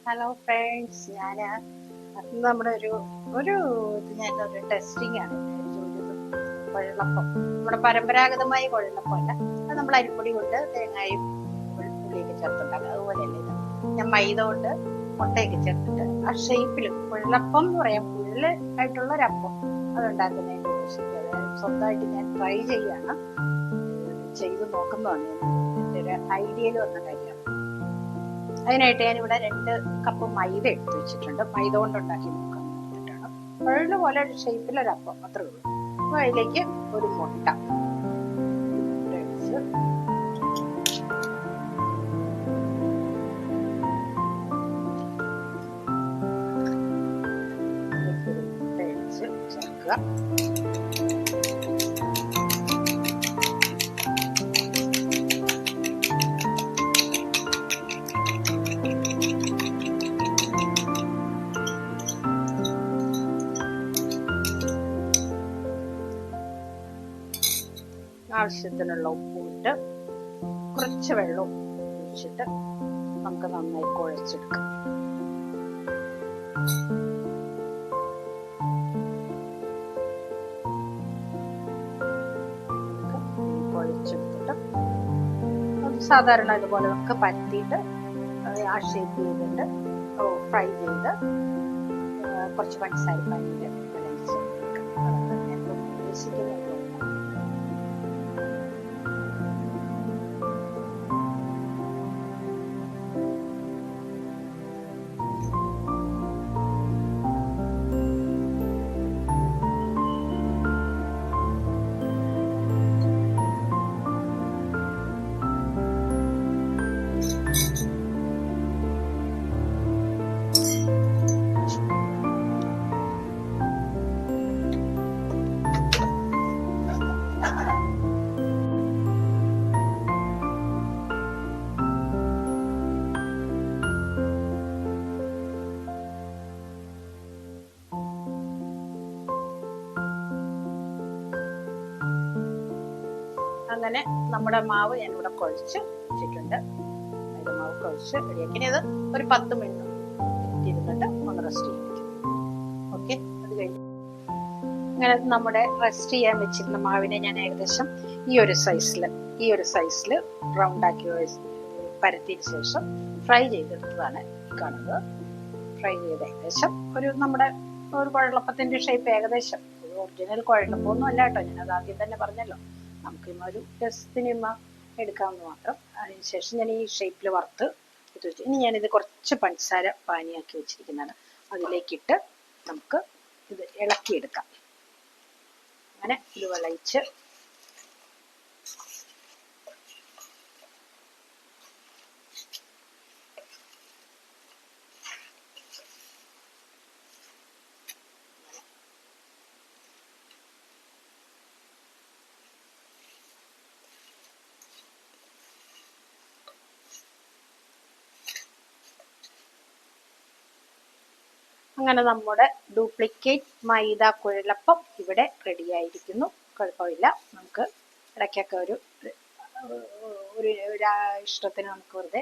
Hello friends, നമ്മുടെ ഒരു ഞാനൊരു ടെസ്റ്റിംഗ് ആണ് വിചാരിച്ചത്. കുഴലപ്പം നമ്മുടെ പരമ്പരാഗതമായ കുഴലപ്പമല്ല, അത് നമ്മൾ അരിപ്പൊടി കൊണ്ട് തേങ്ങയും ഉള്ളിയൊക്കെ ചേർത്തുണ്ടാക്കുക. അതുപോലെയല്ല ഇത്. ഞാൻ മൈദ കൊണ്ട് മുട്ടയൊക്കെ ചേർത്തിട്ട് ആ ഷേപ്പിൽ കുഴലപ്പം എന്ന് പറയാം, കുഴല് ആയിട്ടുള്ള ഒരപ്പം അതുണ്ടാക്കുന്നതിന് ഉദ്ദേശിച്ചത് സ്വന്തമായിട്ട് ഞാൻ ട്രൈ ചെയ്ത് നോക്കുന്നതാണ്. എൻ്റെ ഒരു ഐഡിയയിൽ വന്ന കാര്യമാണ്. അതിനായിട്ട് ഞാനിവിടെ 2 കപ്പ് മൈദ എടുത്ത് വെച്ചിട്ടുണ്ട്. മൈദ കൊണ്ട് ഉണ്ടാക്കി നോക്കാൻ വേണ്ടിയിട്ടാണ്. കുഴല് പോലെ ഒരു ഷേപ്പിലൊരപ്പം അത്രേ ഉള്ളൂ. അപ്പൊ അതിലേക്ക് ഒരു മുട്ട അടിച്ച് ചേർക്കുക. ആവശ്യത്തിനുള്ള ഉപ്പിട്ട് കുറച്ച് വെള്ളം ഒഴിച്ചിട്ട് നമുക്ക് നന്നായി കുഴച്ചെടുക്കാം. കുഴച്ചെടുത്തിട്ട് സാധാരണ ഇതുപോലെ നമുക്ക് പരത്തിയിട്ട് ആ ഷേപ്പ് ചെയ്തിട്ട് ഫ്രൈ ചെയ്ത് കുറച്ച് പഞ്ചസാര പാനിയിൽ വിളയിച്ചെടുക്കാം. അതാണ് ഞാൻ ഉദ്ദേശിക്കുന്നത്. അങ്ങനെ നമ്മുടെ മാവ് ഞാനിവിടെ കുഴച്ച് വെച്ചിട്ടുണ്ട്. അതിന്റെ മാവ് കുഴച്ച് റെഡിയാക്കി. ഇനി അത് ഒരു 10 മിനിറ്റ് ഇരുന്നിട്ട് ഒന്ന് റെസ്റ്റ് ചെയ്യാൻ പറ്റും. ഓക്കെ, അത് കഴിഞ്ഞ് അങ്ങനെ നമ്മുടെ റെസ്റ്റ് ചെയ്യാൻ വെച്ചിരുന്ന മാവിനെ ഞാൻ ഏകദേശം ഈ ഒരു സൈസിൽ റൗണ്ട് ആക്കി പരത്തിയതിന് ശേഷം ഫ്രൈ ചെയ്തെടുത്തതാണ് കാണുന്നത്. ഫ്രൈ ചെയ്ത് ഏകദേശം നമ്മുടെ ഒരു കുഴലപ്പത്തിന്റെ ഷേപ്പ് ഏകദേശം ഒറിജിനൽ കുഴലപ്പമൊന്നും അല്ല കേട്ടോ. ഞാനത് ആദ്യം തന്നെ പറഞ്ഞല്ലോ. നമുക്ക് ഒരു രസത്തിന് എടുക്കാമെന്ന് മാത്രം. അതിനുശേഷം ഞാൻ ഈ ഷേപ്പിൽ വറുത്ത് ഇത് വെച്ചു. ഇനി ഞാനിത് കുറച്ച് പഞ്ചസാര പാനിയാക്കി വെച്ചിരിക്കുന്നതാണ്. അതിലേക്കിട്ട് നമുക്ക് ഇത് ഇളക്കിയെടുക്കാം. അങ്ങനെ ഇത് വിളയിച്ച് അങ്ങനെ നമ്മുടെ ഡ്യൂപ്ലിക്കേറ്റ് മൈദ കുഴലപ്പം ഇവിടെ റെഡി ആയിരിക്കുന്നു. കുഴപ്പമില്ല. നമുക്ക് ഇടയ്ക്കൊക്കെ ഒരു ഇഷ്ടത്തിന് നമുക്ക് വെറുതെ